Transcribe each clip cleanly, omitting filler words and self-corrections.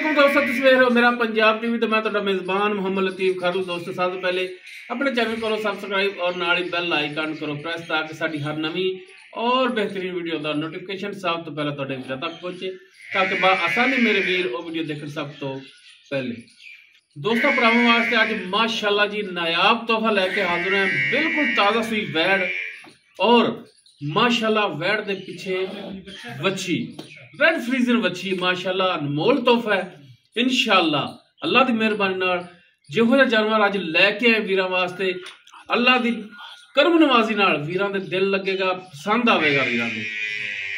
वालेकुम दोस्तों, तुसीं वेख रहे हो मेरा पंजाब टीवी तो मैं तुहाडा मेज़बान मोहम्मद लतीफ़ खारू। दोस्तों सब तो पहले अपने चैनल करो सबसक्राइब और नाल ही बेल आइकन करो प्रेस ताकि साडी हर नवी और बेहतरीन वीडियो का नोटिफिकेशन सब तो पहले तुहाडे वीर तक पहुंचे, ताकि आसानी मेरे वीर वो वीडियो देखने सब तो पहले। दोस्तों भरावां वास्ते अज माशाअल्लाह जी नायाब तोहफा लैके हाजिर हैं। बिल्कुल ताज़ा सुई वैड़ और माशाअल्लाह वैड़ दे पीछे वच्छी रेड फ्रीजन वच्छी माशाअल्लाह अनमोल तोहफा है। इंशाअल्लाह अल्लाह की मेहरबानी नाल जिहो जिहा जानवर अज लैके आए वीरां वास्ते, अल्लाह की करम नवाजी नाल वीरां दे दिल लगेगा, पसंद आवेगा वीरां दे।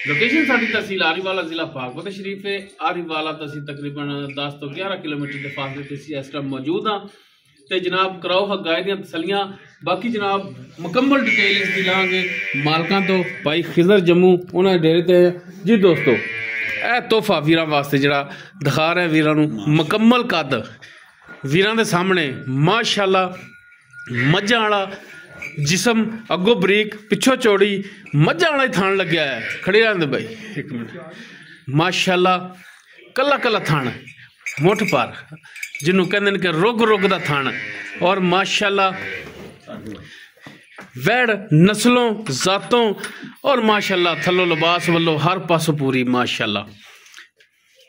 लोकेशन साडी तहसील आरीवाला जिला पाकपत शरीफ है। आरीवाला तो असीं तकरीबन 10 तो 11 किलोमीटर के फासले ते इस टाइम मौजूद हाँ। तो जनाब कराओ हा गाय दियां तसलियां, बाकी जनाब मुकम्मल डिटेल इसकी लाँगे मालकां तो। भाई खिजर जम्मू उन्होंने डेरे ते जी। दोस्तों यह तोहफा वीरां वास्ते जिहड़ा दिखा रहे वीरां नूं, मुकम्मल कद वीरां दे सामने माशाअल्लाह मझां वाला जिसम, अगों बरीक पिछों चौड़ी मझां वाला ही थान लग्या है। खड़े रहंदे भाई एक मिनट। माशाअल्लाह कला कला थान मुठ पर जिन्हों कहते कि रुग रुग दा थान, और माशाअल्लाह वैड़ नस्लों जातों और माशाअल्लाह थलो लिबास वालों हर पासों पूरी माशाअल्लाह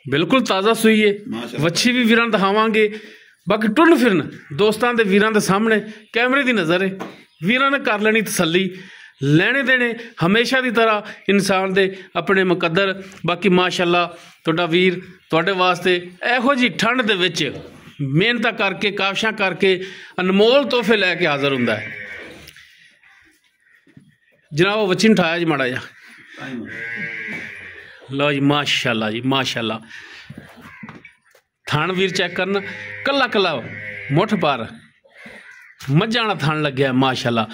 बिल्कुल ताज़ा सुई है। वच्छी भी वीरां दिखावांगे। बाकी टुन फिरन दोस्तां दे वीरां दे सामने कैमरे की नज़र है, वीरां ने कर लेनी तसल्ली। लेने देने हमेशा की तरह इंसान दे अपने मुकद्दर। बाकी माशाअल्लाह तुहाडा वीर तुहाडे वास्ते इहो जी ठंड दे विच मेहनत करके काविशां करके अनमोल तोहफे लैके हाज़र हुंदा है। जनाब वच्ची उठाया जी माड़ा जा, लो जी माशाअल्लाह जी माशाअल्लाह। थान वीर चेक करना, कला कला मुठ पर मझां वाला थान लग्या माशाअल्लाह,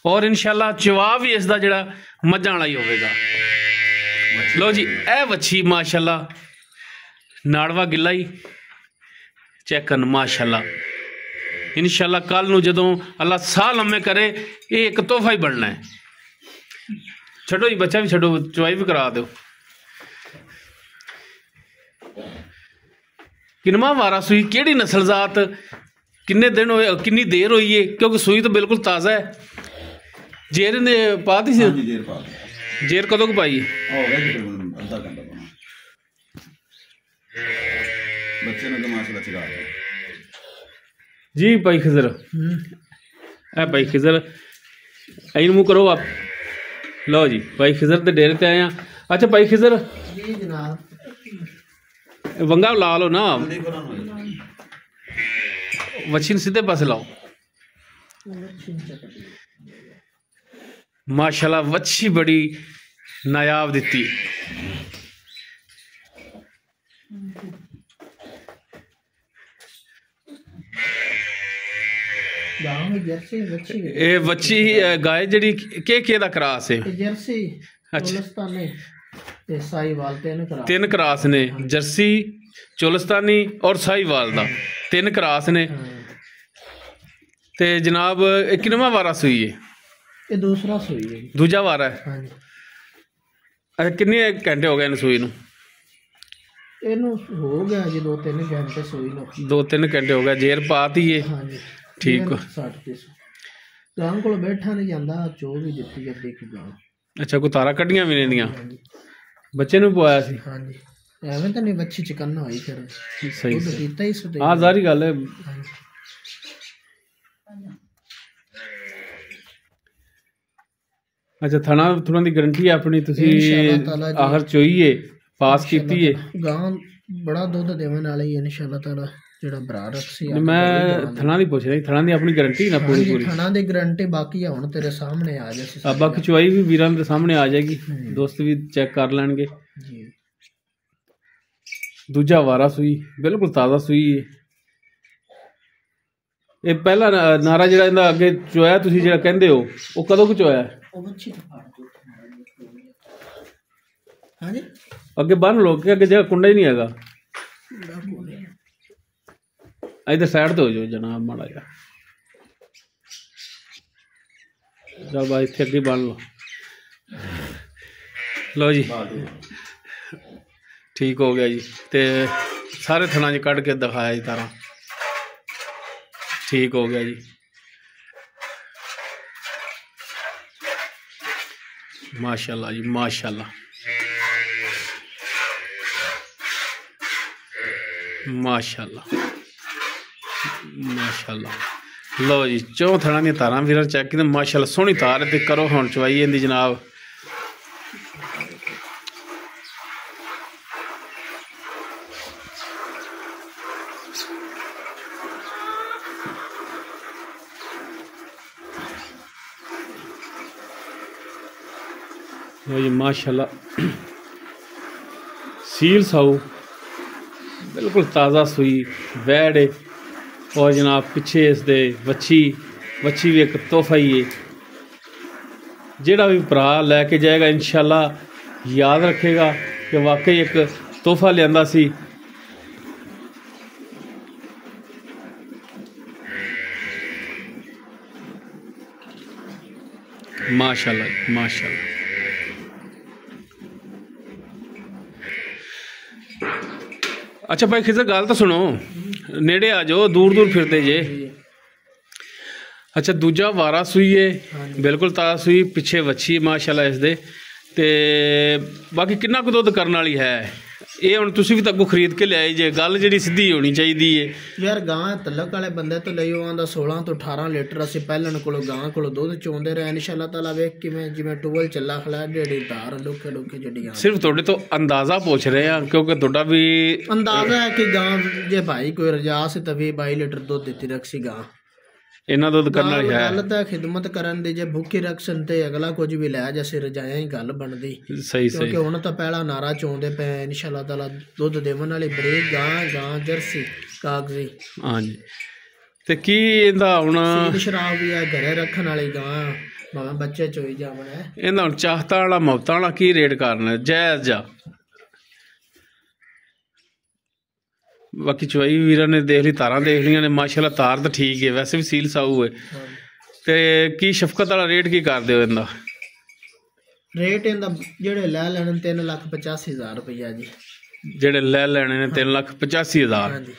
और इंशाअल्लाह चवा भी इसका जिहड़ा मझां वाला ही होवेगा। लो जी ए वच्छी माशाअल्लाह नाड़वा गिला ही चेक करना माशाअल्लाह। इंशाअल्लाह कल नूं जदों अल्लाह साह लम्मे करे ये एक तोहफा ही बनना है। छड्डो जी बच्चा भी छड्डो, चवाई भी करा दो। किनवा वारा सुई, केड़ी नस्ल जात, किन्ने दिन होए, किन्नी देर हुई है, क्योंकि सुई तो बिल्कुल ताज़ा है। जेर ने पा दी सी? जेर कदों को पाई? जी भाई खिजर, ए भाई खिजर आई मुँह करो आप। लो जी भाई खिजर के डेरे ते आए हैं। अच्छा भाई खिजर वंगा ला लो ना, वच्छी सीधे पासे लाओ। माशाअल्लाह वच्छी बड़ी नायाब दिती। ए वच्छी गाय जड़ी के दा क्रास है? जर्सी चोलस्तानी ते साहीवाल तीन क्रास ने। जर्सी चोलस्तानी और साहीवाल दा तीन क्रास ने। ते जनाब किनवा वारा सुई है? ये दूसरा सुई है। दूजा वारा है। अच्छा किन्ने घंटे हो गए इन सुई नूं? इनू हो गया जी 2-3 घंटे सुई नूं। 2-3 घंटे हो गए। जेर पाती है? हाँ जी ठीक हो। 60 गां को बैठा नहीं जाता, चो भी दिती है देख गां। अच्छा कोई तारा कड्डियां भी नहीं दियां? बच्चे नूं पवाया सी? हाँ जी एवें तो नहीं बच्ची चिकन्ना होई फिर सही दूध पीता ही सुते। हाँ सारी गल है। अच्छा थना थोड़ा दी गारंटी अपनी तुसी आखिर चोई है पास कीती है? गां बड़ा दुध देवन वाली है इंशाअल्लाह ताला। जेड़ा भरा रखसी मैं थना दी पूछ रही, थना दी अपनी गारंटी ना पूरी पूरी? थना दी गारंटी बाकी है हुण तेरे सामने आ जासी। अब बाकी चवाई भी वीरां दे सामने आ जाएगी, दोस्त भी चेक कर लेंगे जी। दूजा वारा सुई बिल्कुल ताज़ा सुई है। ये पहला नारा जिहड़ा इंदा अगे चोया तुसी जिहड़ा कहंदे हो वो कदों को चोया? हाँ जी अगे बन लो कि अगे जगह कुंडा ही नहीं हैगा। इधर साइड तो हो जाओ जनाब माड़ा जा। चल भाई इतने अगे बन लो। लो जी ठीक हो गया जी। तो सारे थना च कढ़ के दिखाया जी तारा, ठीक हो गया जी। माशाल्लाह जी माशाल्लाह माशाल्लाह माशाल्लाह। लो जी चौ थना दी तारा वीर चेक की माशाल्लाह सोहनी तार है। करो हुण चवाई इहदी जनाब। लो जी माशाल्लाह सील साऊ बिल्कुल ताज़ा सूई वैड़ है। और जनाब पिछे इसके वच्छी भी एक तोहफा ही है। जिहड़ा भी भरा लैके जाएगा इंशाल्लाह याद रखेगा कि वाकई एक तोहफा लियांदा सी। माशाल्लाह माशाल्लाह। अच्छा भाई खिजर गल तो सुनो, नेड़े आ जाओ, दूर दूर फिरते जे। अच्छा दूजा वारा सूई है बिल्कुल ताज़ा सूई, पिछे वच्छी माशाल्लाह इसदे। ते बाकी कितना कुछ दुध करने वाली है ये हुण तुसीं भी तो अगों खरीद के लियाए जे। गल जिहड़ी सीधी होनी चाहिए है यार। गां तलक वाले बंदे तो लई आंदा 16 तो 18 लीटर असीं पहलन कोलों गां कोलों दुध चोंदे रहे। इंशाअल्लाह ताला वेख किवें जिवें टूवल चला खला डेढ़ी धार डोके डोके जड़ियां। सिर्फ तुहाडे तो अंदाज़ा पूछ रहे हैं क्योंकि तुहाडा भी अंदाज़ा है कि गां जे भाई कोई रजा से तो 20-22 लीटर दुध दित्ती रखसी गां। इन्ना दुध करने वाली है। गल तां खिदमत करन दी, जे भुखी रखसन ते अगला कुछ भी लै जैसे रजाया ही गल बनदी। सही सही क्योंकि हुण तां पहला नारा चोंदे पे इंशाअल्लाह ताला दुध देवन वाली बरीक गां जर्सी कागजी। हाँ जी। ते की इंदा हुण सील शराब भी है घरे रखन वाली गां भावें बच्चे चोई जावन है। इंदा हुण चाहता वाला मुफ्ता वाला की रेट करना जायज़ जा। बाकी चवाई वीर ने देख ली, तारा देख लिया ने माशाल्लाह तार तो ठीक है, वैसे भी सील साऊ है। ते की शफकत वाला रेट की कर दो इंदा? रेट इंदा जेड़े लै लैने 3,85,000 रुपया जी। जेड़े लै लैने ने 3,85,000। हाँ जी।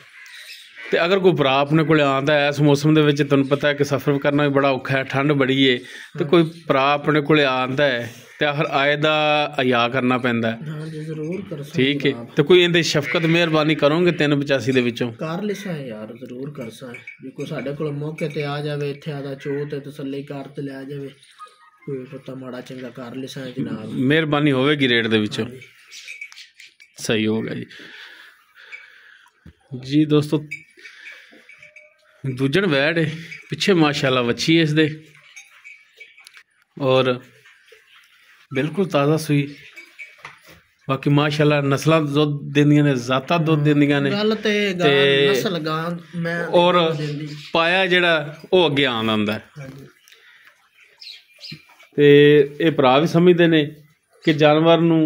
ते अगर कोई भरा अपने को आंदा है इस मौसम दे विच, तुहानूं पता है कि सफ़र करना भी बड़ा औखा है, ठंड बड़ी है, तो कोई भरा अपने को आंदा है तो हर आए दा अया करना पैंदा है। हाँ जी जरूर कर सकते। ठीक है तो कोई इहदे शफकत मेहरबानी करोगे 385 दे विचों? कर लिसा है यार जरूर कर सा। जे कोई साडे कोल मौके ते आ जावे इत्थे आदा चो ते तसल्ली कर ते ले जावे, कोई पता माड़ा चंगा कर लिसा है जनाब। मेहरबानी होवेगी रेट दे विचों। सही हो गया जी। जी दोस्तों दूजन वैड़ है, पिछे माशाल्लाह वच्छी है इसदे और बिल्कुल ताज़ा सूई। बाकी माशाल्लाह नस्लां दुध देंदियां ने, ज़ाता दुध देंदियां ने। नस्ल गां मैं और पाया जेड़ा वो अगे आंदा हुंदा है। ते ये भरा भी समझते ने कि जानवर नूं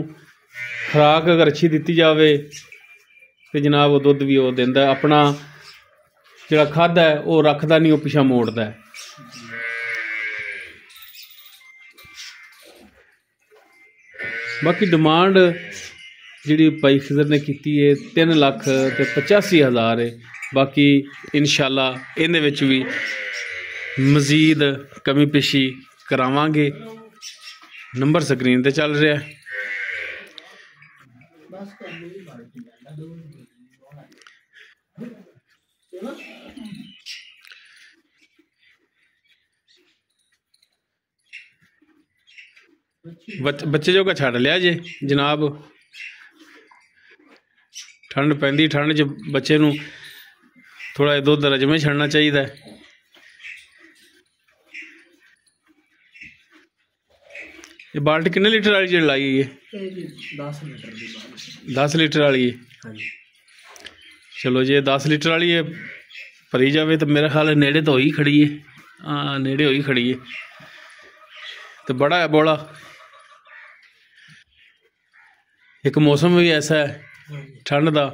खुराक अगर अच्छी दित्ती जावे तो जनाब वो दुध भी वो देंदा है। अपना जिहड़ा खादा है वो रखदा नहीं, वो पिछा मोड़दा है। बाकी डिमांड जिहड़ी भाई खिजर ने कीती है 3,85,000 है। बाकी इंशाल्लाह इहदे विच भी मजीद कमी पेशी करावांगे। नंबर स्क्रीन ते चल रहा है। बच्चे जो का छड़ लिया जे जनाब, ठंड पैंदी, ठंड च बच्चे नूं थोड़ा दुध रजमे छड़ना चाहिए। ये बाल्टी कितने लीटर वाली जी लाई है? 10 लीटर वाली है। चलो जी 10 लीटर वाली है भरी जाए तो मेरा ख्याल है नेड़े तो ही खड़ी है। हाँ नेड़े हो ही खड़ी है तो बड़ा है बोला। एक मौसम भी ऐसा है ठंड का।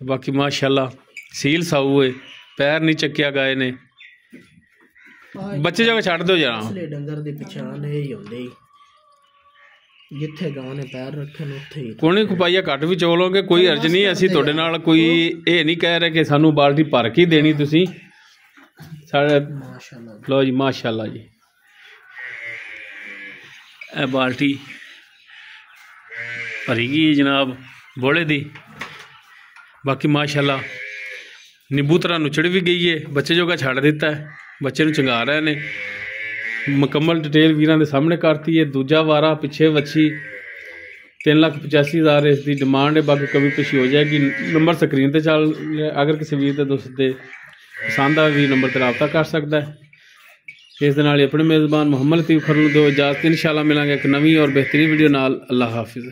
बाकी माशाल्लाह सील साऊ है, पैर नहीं चक्या गाय ने। बच्चे जगह छड़ दो जरा। डंगर दी पहचान है ही होंदी। ਜਿੱਥੇ ਗਾਂ ਨੇ ਪੈਰ ਰੱਖੇ ਨੇ ਉੱਥੇ ਹੀ ਕੋਈ ਖੁਪਾਈਆ ਘੱਟ ਵੀ ਚੋਲੋਗੇ, ਕੋਈ ਅਰਜ਼ ਨਹੀਂ। ਅਸੀਂ ਤੁਹਾਡੇ ਨਾਲ ਕੋਈ ਇਹ ਨਹੀਂ ਕਹਿ ਰਹੇ ਕਿ ਸਾਨੂੰ ਬਾਲਟੀ ਭਰ ਕੇ ਦੇਣੀ ਤੁਸੀਂ ਸਾਡੇ। ਮਾਸ਼ਾਅੱਲਾ ਲਓ ਜੀ, ਮਾਸ਼ਾਅੱਲਾ ਜੀ, ਇਹ ਬਾਲਟੀ ਭਰੀ ਗਈ ਜਨਾਬ ਬੋਲੇ ਦੀ। ਬਾਕੀ ਮਾਸ਼ਾਅੱਲਾ ਨਿੰਬੂ ਤਰ੍ਹਾਂ ਨੁਚੜ ਵੀ ਗਈ ਹੈ, ਬੱਚੇ ਜੋਗਾ ਛੱਡ ਦਿੱਤਾ ਹੈ, ਬੱਚੇ ਨੂੰ ਚੰਗਾ ਰਹੇ ਨੇ। ਮੁਕੰਮਲ ਡਿਟੇਲ ਵੀਰਾਂ ਦੇ ਸਾਹਮਣੇ ਕਰਤੀ ਹੈ। ਦੂਜਾ ਵਾਰਾ ਪਿੱਛੇ ਵੱਛੀ 3,85,000 ਇਸ ਦੀ ਡਿਮਾਂਡ ਹੈ। ਬਾਕੀ ਕਮੀ ਪੇਸ਼ੀ ਹੋ ਜਾਏਗੀ। ਨੰਬਰ ਸਕਰੀਨ ਤੇ ਚੱਲ ਰਿਹਾ, ਅਗਰ ਕਿਸੇ ਵੀਰ ਦੇ ਦੋਸਤ ਦੇ ਪਸੰਦ ਆਵੇ ਵੀ ਨੰਬਰ ਤੇ ਰਾਬਤਾ ਕਰ ਸਕਦਾ ਹੈ। ਇਸ ਦੇ ਨਾਲ ਹੀ ਆਪਣੇ ਮੇਜ਼ਬਾਨ ਮੁਹੰਮਦ ਲਤੀਫ ਖਰਲ ਨੂੰ ਦਿਓ ਇਜਾਜ਼ਤ। इंशाअल्लाह मिलांगे एक नवी और बेहतरीन वीडियो नाल। अल्लाह हाफिज़।